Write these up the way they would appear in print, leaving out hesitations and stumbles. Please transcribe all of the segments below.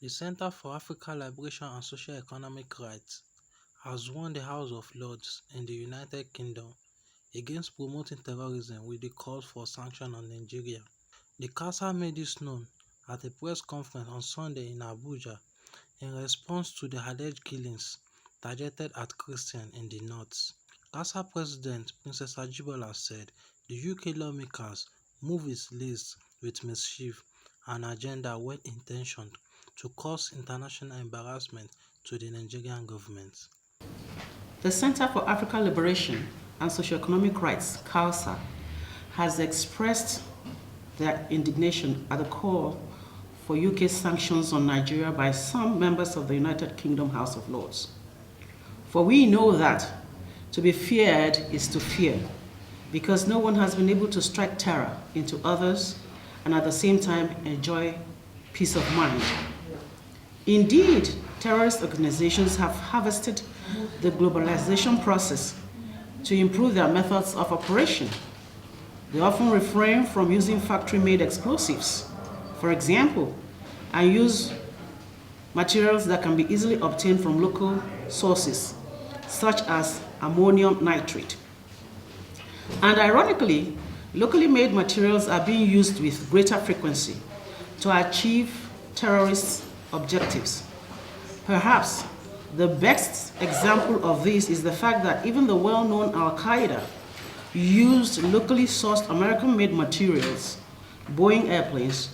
The Center for African Liberation and Socio-Economic Rights has won the House of Lords in the United Kingdom against promoting terrorism with the calls for sanctions on Nigeria. The CALSER made this known at a press conference on Sunday in Abuja in response to the alleged killings targeted at Christians in the north. CALSER President Princess Ajibola said the UK lawmakers move is laced with mischief and agenda well-intentioned to cause international embarrassment to the Nigerian government. The Center for African Liberation and Socio-Economic Rights, CALSER, has expressed their indignation at the call for UK sanctions on Nigeria by some members of the United Kingdom House of Lords. For we know that to be feared is to fear, because no one has been able to strike terror into others and at the same time enjoy peace of mind. Indeed, terrorist organizations have harvested the globalization process to improve their methods of operation. They often refrain from using factory-made explosives, for example, and use materials that can be easily obtained from local sources, such as ammonium nitrate. And ironically, locally made materials are being used with greater frequency to achieve terrorist objectives. Perhaps the best example of this is the fact that even the well-known Al-Qaeda used locally sourced American-made materials, Boeing airplanes,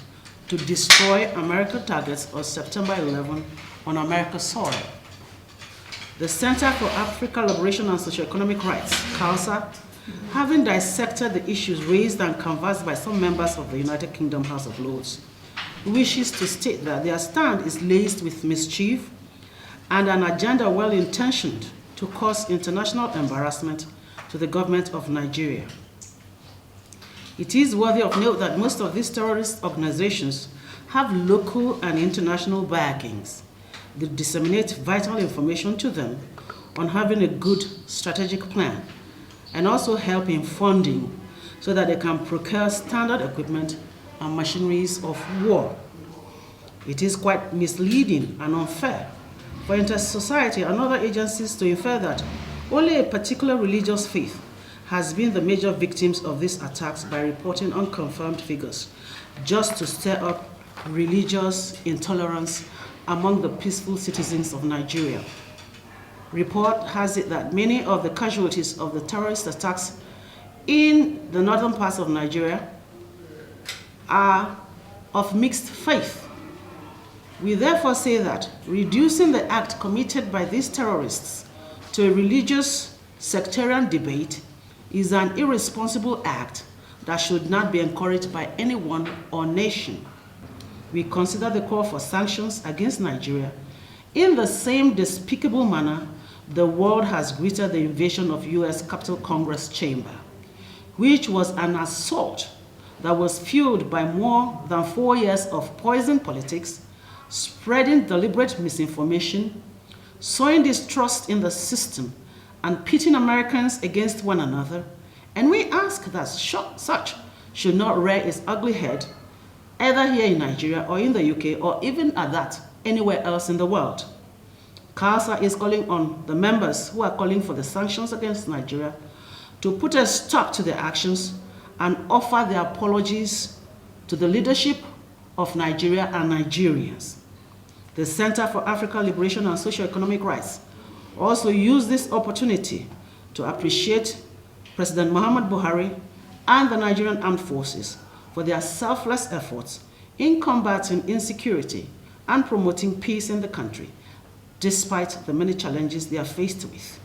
to destroy American targets on September 11 on America's soil. The Center for African Liberation and Socio-Economic Rights, CALSER, having dissected the issues raised and canvassed by some members of the United Kingdom House of Lords, wishes to state that their stand is laced with mischief and an agenda well-intentioned to cause international embarrassment to the government of Nigeria. It is worthy of note that most of these terrorist organizations have local and international backings that disseminate vital information to them on having a good strategic plan and also help in funding so that they can procure standard equipment and machineries of war. It is quite misleading and unfair for inter-society and other agencies to infer that only a particular religious faith has been the major victims of these attacks by reporting unconfirmed figures, just to stir up religious intolerance among the peaceful citizens of Nigeria. Report has it that many of the casualties of the terrorist attacks in the northern parts of Nigeria are of mixed faith. We therefore say that reducing the act committed by these terrorists to a religious sectarian debate is an irresponsible act that should not be encouraged by anyone or nation. We consider the call for sanctions against Nigeria in the same despicable manner the world has greeted the invasion of US Capitol Congress chamber, which was an assault that was fueled by more than 4 years of poisoned politics, spreading deliberate misinformation, sowing distrust in the system, and pitting Americans against one another. And we ask that such should not rear its ugly head, either here in Nigeria or in the UK, or even at that, anywhere else in the world. CALSER is calling on the members who are calling for the sanctions against Nigeria to put a stop to their actions and offer their apologies to the leadership of Nigeria and Nigerians. The Center for African Liberation and Socio-Economic Rights also used this opportunity to appreciate President Muhammad Buhari and the Nigerian Armed Forces for their selfless efforts in combating insecurity and promoting peace in the country, despite the many challenges they are faced with.